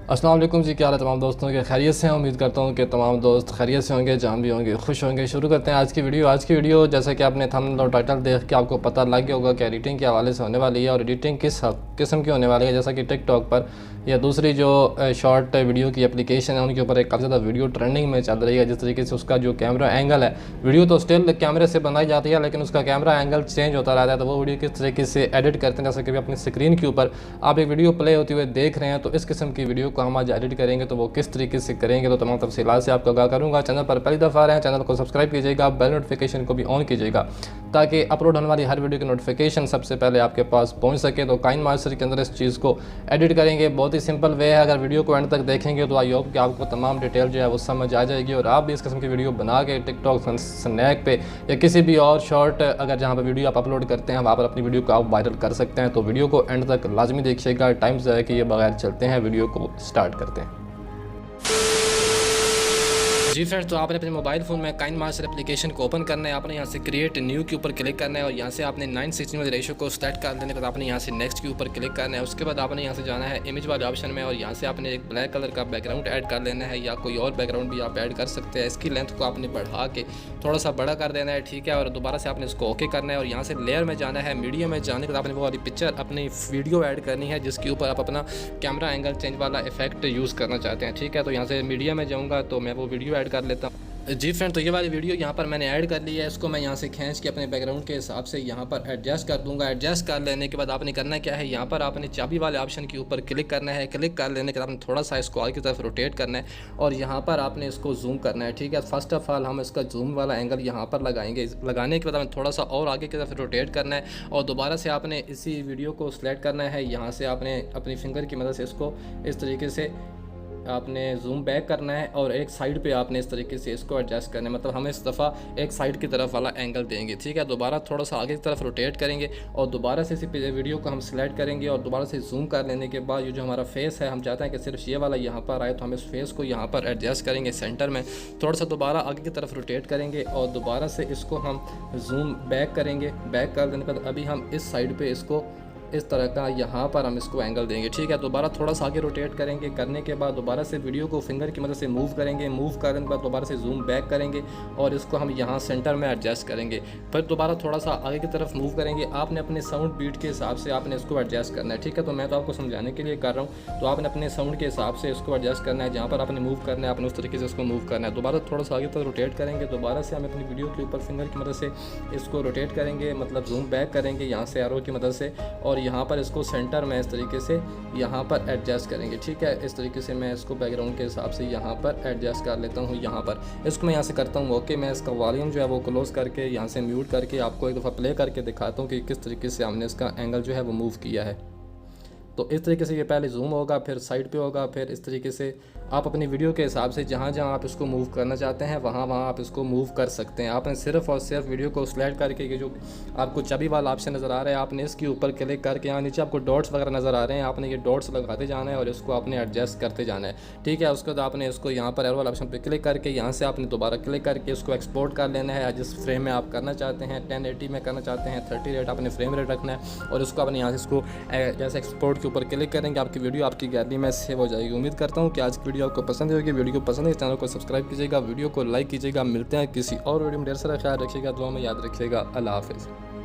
अस्सलाम वालेकुम जी, क्या हाल है तमाम दोस्तों के? खैरियत से हैं? उम्मीद करता हूँ कि तमाम दोस्त खैरियत से होंगे, जान भी होंगे, खुश होंगे। शुरू करते हैं आज की वीडियो। आज की वीडियो जैसा कि आपने थंबनेल और टाइटल देख के आपको पता लग गया होगा कि एडिटिंग के हवाले से होने वाली है, और एडिटिंग किस किस्म की होने वाली है। जैसा कि टिकटॉक पर या दूसरी जो शॉर्ट वीडियो की एप्लीकेशन है उनके ऊपर एक काफ़ी ज़्यादा वीडियो ट्रेंडिंग में चल रही है। जिस तरीके से उसका जो कैमरा एंगल है, वीडियो तो स्टिल कैमरे से बनाई जाती है लेकिन उसका कैमरा एंगल चेंज होता रहता है। तो वो वीडियो किस तरीके से एडिट करते हैं, जैसे कि अपनी स्क्रीन के ऊपर आप एक वीडियो प्ले होती हुए देख रहे हैं, तो इस किस्म की वीडियो को हम आज एडिट करेंगे। तो वो किस तरीके से करेंगे तो तमाम तफसीलात से आपको आगाह करूँगा। चैनल पर पहली दफ़ा आ रहे हैं, चैनल को सब्सक्राइब कीजिएगा, बेल नोटिफिकेशन को भी ऑन कीजिएगा ताकि अपलोड होने वाली हर वीडियो की नोटिफिकेशन सबसे पहले आपके पास पहुंच सके। तो काइन मास्टर के अंदर इस चीज़ को एडिट करेंगे। बहुत ही सिंपल वे है, अगर वीडियो को एंड तक देखेंगे तो आई होप कि आपको तमाम डिटेल जो है वो समझ आ जाएगी और आप भी इस किस्म की वीडियो बना के टिकटॉक, स्नैक पे या किसी भी और शॉर्ट अगर जहाँ पर वीडियो आप अपलोड करते हैं वहाँ पर अपनी वीडियो को आप वायरल कर सकते हैं। तो वीडियो को एंड तक लाजमी देखिएगा। टाइम ज़ाया किए बगैर चलते हैं, वीडियो को स्टार्ट करते हैं। जी फ्रेंड्स, तो आपने अपने मोबाइल फ़ोन में काइन मास्टर एप्लीकेशन को ओपन करना है। आपने यहाँ से क्रिएट न्यू के ऊपर क्लिक करना है और यहाँ से आपने 9:16 वाले रेशो को सेलेक्ट कर लेने के बाद आपने यहाँ से नेक्स्ट के ऊपर क्लिक करना है। उसके बाद आपने यहाँ से जाना है इमेज वाले ऑप्शन में और यहाँ से आपने एक ब्लैक कलर का बैकग्राउंड ऐड कर लेना है, या कोई और बैकग्राउंड भी आप ऐड कर सकते हैं। इसकी लेंथ को आपने बढ़ा के थोड़ा सा बड़ा कर देना है, ठीक है। और दोबारा से आपने इसको ओके करना है और यहाँ से लेयर में जाना है। मीडिया में जाने के बाद आपने वो वाली पिक्चर अपनी वीडियो ऐड करनी है जिसके ऊपर आप अपना कैमरा एंगल चेंज वाला इफेक्ट यूज़ करना चाहते हैं, ठीक है। तो यहाँ से मीडिया में जाऊँगा तो मैं वो वीडियो ऐड कर लेता हूँ। जी फ्रेंड, तो ये वाली वीडियो यहाँ पर मैंने ऐड कर ली है। इसको मैं यहाँ से खींच के अपने बैकग्राउंड के हिसाब से यहाँ पर एडजस्ट कर दूंगा। एडजस्ट कर लेने के बाद आपने करना क्या है, यहाँ पर आपने चाबी वाले ऑप्शन के ऊपर क्लिक करना है। क्लिक कर लेने के बाद आपने थोड़ा सा इसको आगे की तरफ रोटेट करना है और यहाँ पर आपने इसको जूम करना है, ठीक है। फर्स्ट ऑफ ऑल हम इसका जूम वाला एंगल यहाँ पर लगाएंगे। लगाने के बाद हमें थोड़ा सा और आगे की तरफ रोटेट करना है और दोबारा से आपने इसी वीडियो को सेलेक्ट करना है। यहाँ से आपने अपनी फिंगर की मदद से इसको इस तरीके से आपने जूम बैक करना है और एक साइड पे आपने इस तरीके से इसको एडजस्ट करना है। मतलब हम इस दफ़ा एक साइड की तरफ वाला एंगल देंगे, ठीक है। दोबारा थोड़ा सा आगे की तरफ रोटेट करेंगे और दोबारा से इसी वीडियो को हम सिलेक्ट करेंगे और दोबारा से जूम कर लेने के बाद ये जो हमारा फेस है, हम चाहते हैं कि सिर्फ ये वाला यहाँ पर आए, तो हम इस फेस को यहाँ पर एडजस्ट करेंगे सेंटर में। थोड़ा सा दोबारा आगे की तरफ रोटेट करेंगे और दोबारा से इसको हम जूम बैक करेंगे। बैक कर देने पर अभी हम इस साइड पर इसको इस तरह का यहाँ पर हम इसको एंगल देंगे, ठीक है। दोबारा थोड़ा सा आगे रोटेट करेंगे। करने के बाद दोबारा से वीडियो को फिंगर की मदद से मूव करेंगे। मूव करने के बाद दोबारा से जूम बैक करेंगे और इसको हम यहाँ सेंटर में एडजस्ट करेंगे। फिर दोबारा थोड़ा सा आगे की तरफ मूव करेंगे। आपने अपने साउंड बीट के हिसाब से आपने इसको एडजस्ट करना है, ठीक है। तो मैं तो आपको समझाने के लिए कर रहा हूँ, तो आपने अपने साउंड के हिसाब से इसको एडजस्ट करना है। जहाँ पर आपने मूव करना है आपने उस तरीके से इसको मूव करना है। दोबारा थोड़ा सा आगे तक रोटेट करेंगे। दोबारा से हम अपनी वीडियो के ऊपर फिंगर की मदद से इसको रोटेट करेंगे, मतलब जूम बैक करेंगे यहाँ से एरो की मदद से, और यहाँ पर इसको सेंटर में इस तरीके से यहाँ पर एडजस्ट करेंगे, ठीक है। इस तरीके से मैं इसको बैकग्राउंड के हिसाब से यहाँ पर एडजस्ट कर लेता हूँ। यहाँ पर इसको मैं यहाँ से करता हूँ ओके। मैं इसका वॉल्यूम जो है वो क्लोज करके यहाँ से म्यूट करके आपको एक दफ़ा प्ले करके दिखाता हूँ कि किस तरीके से हमने इसका एंगल जो है वो मूव किया है। तो इस तरीके से ये पहले जूम होगा, फिर साइड पे होगा, फिर इस तरीके से आप अपनी वीडियो के हिसाब से जहाँ जहाँ आप इसको मूव करना चाहते हैं वहाँ वहाँ आप इसको मूव कर सकते हैं। आपने सिर्फ और सिर्फ वीडियो को सिलेक्ट करके ये जो आपको चाबी वाला ऑप्शन नज़र आ रहा है, आपने इसके ऊपर क्लिक करके यहाँ नीचे आपको डॉट्स वगैरह नज़र आ रहे हैं, आपने ये डॉट्स लगाते जाना है और इसको आपने एडजस्ट करते जाना है, ठीक है। उसके बाद आपने इसको यहाँ पर एरो वाला ऑप्शन पर क्लिक करके यहाँ से आपने दोबारा क्लिक करके इसको एक्सपोर्ट कर लेना है। जिस फ्रेम में आप करना चाहते हैं, 1080 में करना चाहते हैं, 30 रेट आपने फ्रेम रेट रखना है और इसको आपने यहाँ से इसको जैसे एक्सपोर्ट के ऊपर क्लिक करेंगे आपकी वीडियो आपकी गैलरी में सेव हो जाएगी। उम्मीद करता हूँ कि आज की वीडियो आपको पसंद होगी। वीडियो को पसंद है चैनल को सब्सक्राइब कीजिएगा, वीडियो को लाइक कीजिएगा। मिलते हैं किसी और वीडियो में, ढेर सारा ख्याल रखिएगा, दुआ में याद रखिएगा। अल्लाह हाफिज़।